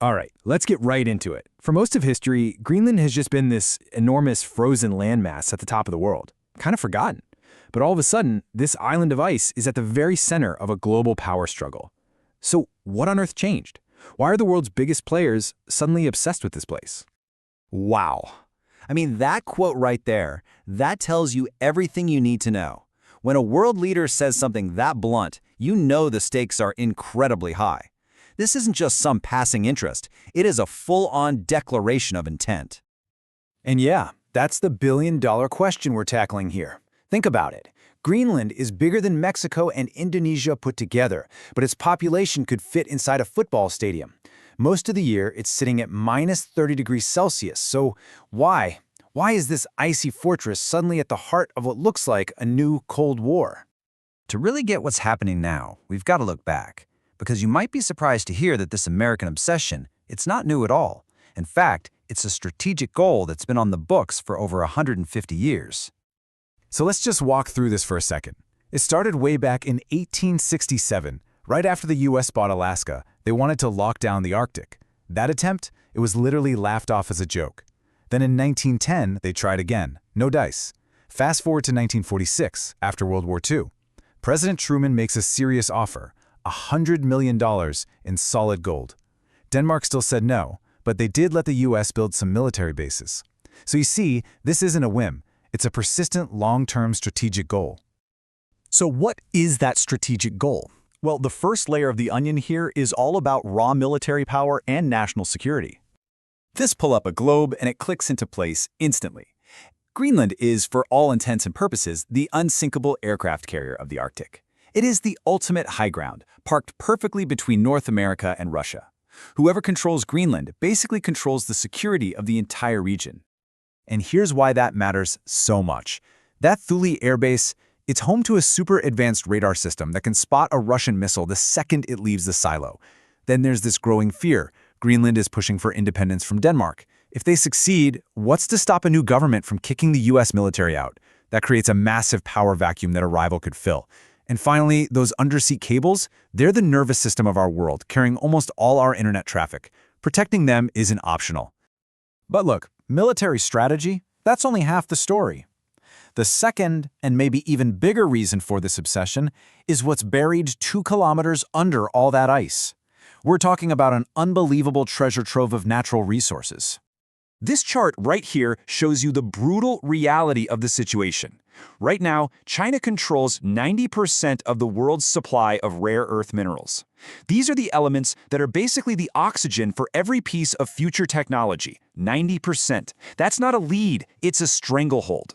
All right, let's get right into it. For most of history, Greenland has just been this enormous frozen landmass at the top of the world, kind of forgotten. But all of a sudden, this island of ice is at the very center of a global power struggle. So what on earth changed? Why are the world's biggest players suddenly obsessed with this place? Wow. I mean, that quote right there, that tells you everything you need to know. When a world leader says something that blunt, you know the stakes are incredibly high. This isn't just some passing interest, it is a full-on declaration of intent. And yeah, that's the billion-dollar question we're tackling here. Think about it. Greenland is bigger than Mexico and Indonesia put together, but its population could fit inside a football stadium. Most of the year, it's sitting at minus 30 degrees Celsius, so why? Why is this icy fortress suddenly at the heart of what looks like a new Cold War? To really get what's happening now, we've got to look back. Because you might be surprised to hear that this American obsession, it's not new at all. In fact, it's a strategic goal that's been on the books for over 150 years. So let's just walk through this for a second. It started way back in 1867, right after the US bought Alaska. They wanted to lock down the Arctic. That attempt, it was literally laughed off as a joke. Then in 1910, they tried again. No dice. Fast forward to 1946, after World War II. President Truman makes a serious offer. $100 million in solid gold. Denmark still said no, but they did let the US build some military bases. So you see, this isn't a whim. It's a persistent, long-term strategic goal. So what is that strategic goal? Well, the first layer of the onion here is all about raw military power and national security. This pull up a globe and it clicks into place instantly. Greenland is, for all intents and purposes, the unsinkable aircraft carrier of the Arctic. It is the ultimate high ground, parked perfectly between North America and Russia. Whoever controls Greenland basically controls the security of the entire region. And here's why that matters so much. That Thule airbase, it's home to a super advanced radar system that can spot a Russian missile the second it leaves the silo. Then there's this growing fear. Greenland is pushing for independence from Denmark. If they succeed, what's to stop a new government from kicking the US military out? That creates a massive power vacuum that a rival could fill. And finally, those undersea cables, they're the nervous system of our world, carrying almost all our internet traffic. Protecting them isn't optional. But look, military strategy, that's only half the story. The second, and maybe even bigger reason for this obsession, is what's buried 2 kilometers under all that ice. We're talking about an unbelievable treasure trove of natural resources. This chart right here shows you the brutal reality of the situation. Right now, China controls 90% of the world's supply of rare earth minerals. These are the elements that are basically the oxygen for every piece of future technology. 90%. That's not a lead, it's a stranglehold.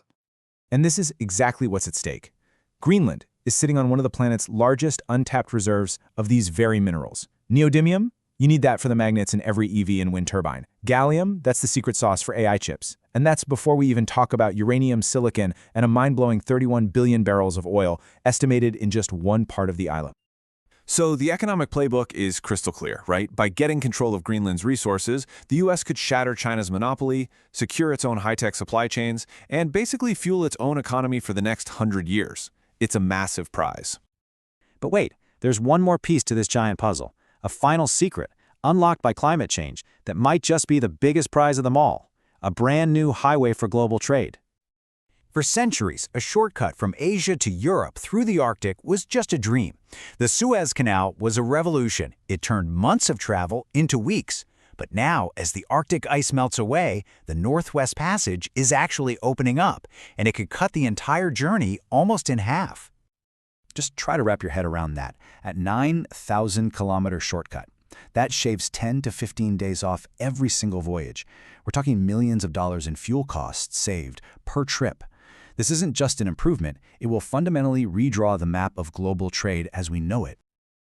And this is exactly what's at stake. Greenland is sitting on one of the planet's largest untapped reserves of these very minerals. Neodymium? You need that for the magnets in every EV and wind turbine. Gallium, that's the secret sauce for AI chips. And that's before we even talk about uranium, silicon, and a mind-blowing 31 billion barrels of oil estimated in just one part of the island. So the economic playbook is crystal clear, right? By getting control of Greenland's resources, the US could shatter China's monopoly, secure its own high-tech supply chains, and basically fuel its own economy for the next 100 years. It's a massive prize. But wait, there's one more piece to this giant puzzle. A final secret, unlocked by climate change, that might just be the biggest prize of them all. A brand new highway for global trade. For centuries, a shortcut from Asia to Europe through the Arctic was just a dream. The Suez Canal was a revolution. It turned months of travel into weeks. But now, as the Arctic ice melts away, the Northwest Passage is actually opening up, and it could cut the entire journey almost in half. Just try to wrap your head around that. At 9,000-kilometer shortcut, that shaves 10 to 15 days off every single voyage. We're talking millions of dollars in fuel costs saved per trip. This isn't just an improvement, it will fundamentally redraw the map of global trade as we know it.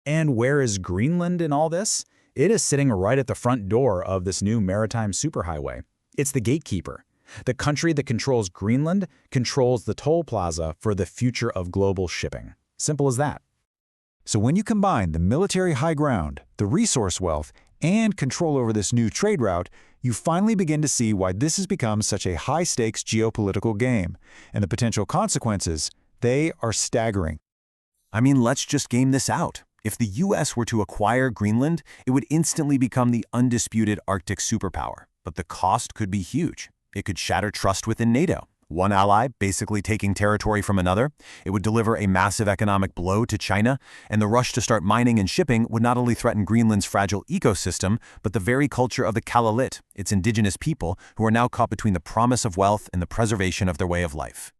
And where is Greenland in all this? It is sitting right at the front door of this new maritime superhighway. It's the gatekeeper. The country that controls Greenland controls the toll plaza for the future of global shipping. Simple as that. So when you combine the military high ground, the resource wealth, and control over this new trade route, you finally begin to see why this has become such a high-stakes geopolitical game. And the potential consequences, they are staggering. I mean, let's just game this out. If the US were to acquire Greenland, it would instantly become the undisputed Arctic superpower. But the cost could be huge. It could shatter trust within NATO. One ally basically taking territory from another. It would deliver a massive economic blow to China, and the rush to start mining and shipping would not only threaten Greenland's fragile ecosystem, but the very culture of the Kalalit, its indigenous people, who are now caught between the promise of wealth and the preservation of their way of life.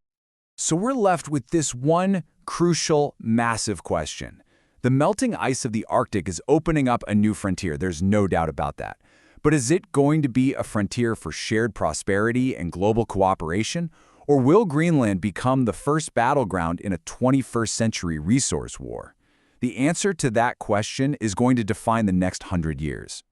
So we're left with this one crucial, massive question. The melting ice of the Arctic is opening up a new frontier, there's no doubt about that. But is it going to be a frontier for shared prosperity and global cooperation? Or will Greenland become the first battleground in a 21st century resource war? The answer to that question is going to define the next 100 years.